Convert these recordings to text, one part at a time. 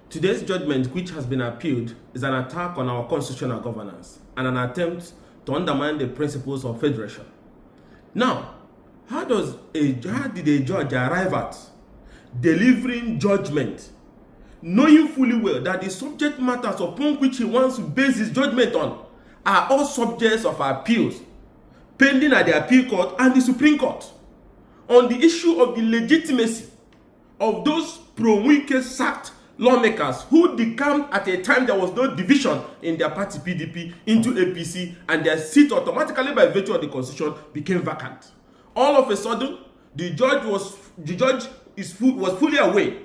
Today's judgment, which has been appealed, is an attack on our constitutional governance and an attempt to undermine the principles of federation. Now, how did a judge arrive at delivering judgment, knowing fully well that the subject matters upon which he wants to base his judgment on are all subjects of appeals pending at the appeal court and the Supreme Court on the issue of the legitimacy of those pro-Wike sacked lawmakers who decamped at a time there was no division in their party PDP into APC, and their seat automatically by virtue of the constitution became vacant. All of a sudden, the judge was fully aware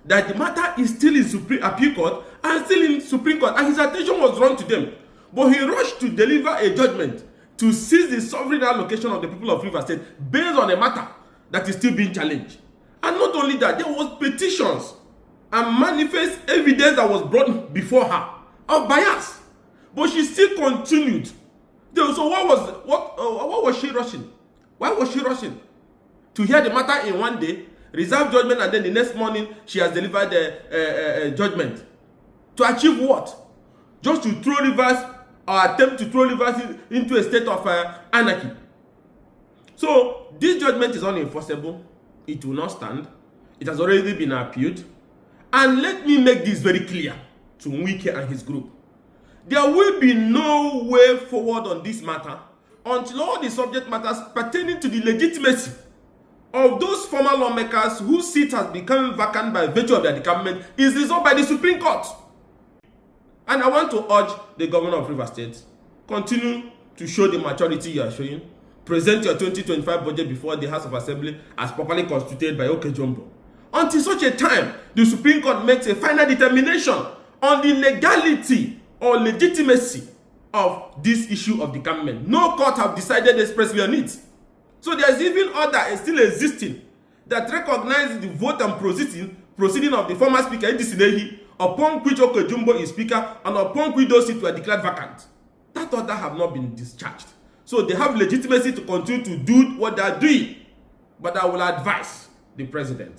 that the matter is still in Supreme Appeal Court and still in Supreme Court, and his attention was drawn to them. But he rushed to deliver a judgment to seize the sovereign allocation of the people of Rivers State based on a matter that is still being challenged. And not only that, there was petitions and manifest evidence that was brought before her of bias, but she still continued. So what was she rushing? Why was she rushing? To hear the matter in one day, reserve judgment, and then the next morning she has delivered a judgment. To achieve what? Just to throw Rivers, or attempt to throw Rivers into a state of anarchy. So this judgment is unenforceable. It will not stand. It has already been appealed. And let me make this very clear to Wike and his group. There will be no way forward on this matter until all the subject matters pertaining to the legitimacy of those former lawmakers whose seat has become vacant by virtue of their decampment is resolved by the Supreme Court. And I want to urge the governor of Rivers State, continue to show the maturity you are showing. Present your 2025 budget before the House of Assembly as properly constituted by Ugochinyere. Until such a time, the Supreme Court makes a final determination on the legality or legitimacy of this issue of decampment. No court have decided expressly on it. So there is even order still existing that recognizes the vote and proceeding of the former Speaker Idisinehi, upon which Ugochinyere is Speaker and upon which those seats were declared vacant. That order have not been discharged. So they have legitimacy to continue to do what they are doing. But I will advise the president.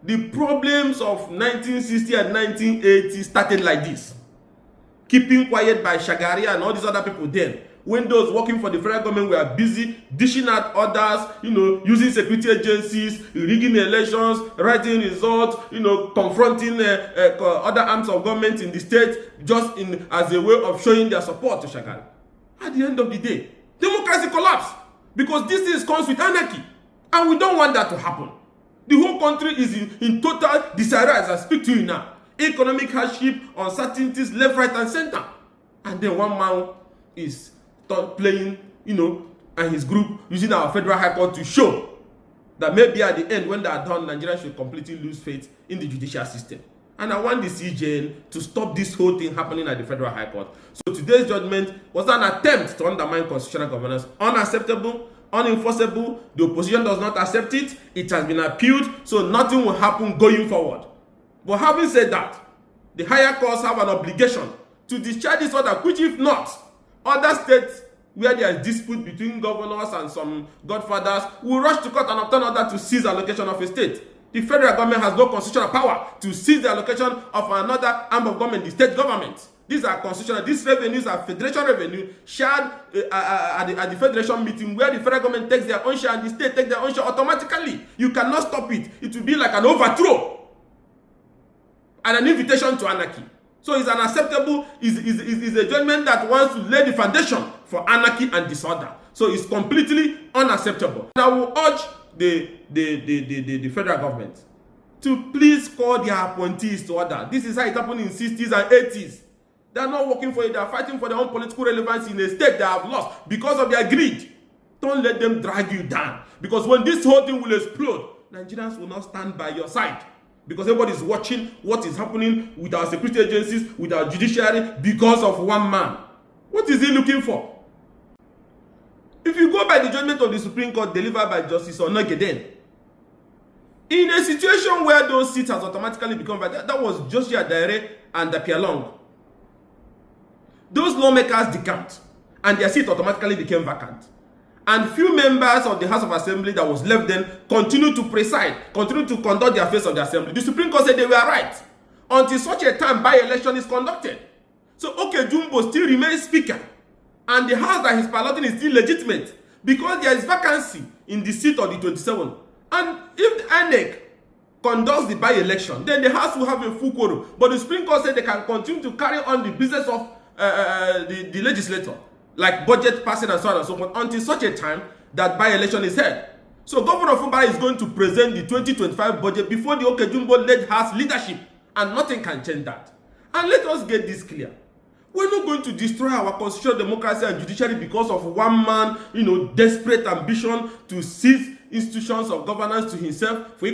The problems of 1960 and 1980 started like this. Keeping quiet by Shagari and all these other people then. When those working for the federal government were busy dishing out orders, using security agencies, rigging elections, writing results, confronting other arms of government in the state just as a way of showing their support to Shagari. At the end of the day, democracy collapsed because this comes with anarchy, and we don't want that to happen. The whole country is in total disarray as I speak to you now. Economic hardship, uncertainties, left, right, and center. And then one man is playing, and his group using our federal high court to show that maybe at the end, when they are done, Nigeria should completely lose faith in the judicial system. And I want the CJN to stop this whole thing happening at the federal high court. So today's judgment was an attempt to undermine constitutional governance. Unacceptable, unenforceable. The opposition does not accept it. It has been appealed, so nothing will happen going forward. But having said that, the higher courts have an obligation to discharge this order, which if not, other states where there is dispute between governors and some godfathers will rush to court and obtain order to seize allocation of a state. The federal government has no constitutional power to seize the allocation of another arm of government, the state government. These are constitutional. These revenues are federation revenue shared at the federation meeting, where the federal government takes their own share and the state takes their own share automatically. You cannot stop it. It will be like an overthrow and an invitation to anarchy. So it's unacceptable. It's a judgment that wants to lay the foundation for anarchy and disorder. So it's completely unacceptable. And I will urge the federal government to please call their appointees to order. This is how it happened in the 60s and 80s. They are not working for it. They are fighting for their own political relevance in a state they have lost because of their greed. Don't let them drag you down. Because when this whole thing will explode, Nigerians will not stand by your side. Because everybody is watching what is happening with our security agencies, with our judiciary, because of one man. What is he looking for? If you go by the judgment of the Supreme Court delivered by Justice Onogeden, in a situation where those seats has automatically become vacant, that was Joshua Daire and Dapialong. Those lawmakers decamped, and their seat automatically became vacant. And few members of the House of Assembly that was left then continued to preside, continued to conduct the affairs of the Assembly. The Supreme Court said they were right. until such a time by-election is conducted. So Okejumbo still remains speaker, and the house that he's piloting is still legitimate because there is vacancy in the seat of the 27. And if the INEC conducts the by-election, then the house will have a full quorum. But the Supreme Court said they can continue to carry on the business of the legislator, like budget passing and so on and so forth, until such a time that by-election is held. So Governor Fubara is going to present the 2025 budget before the Okejumbo-led House leadership, and nothing can change that. And let us get this clear. We're not going to destroy our constitutional democracy and judiciary because of one man, desperate ambition to seize institutions of governance to himself.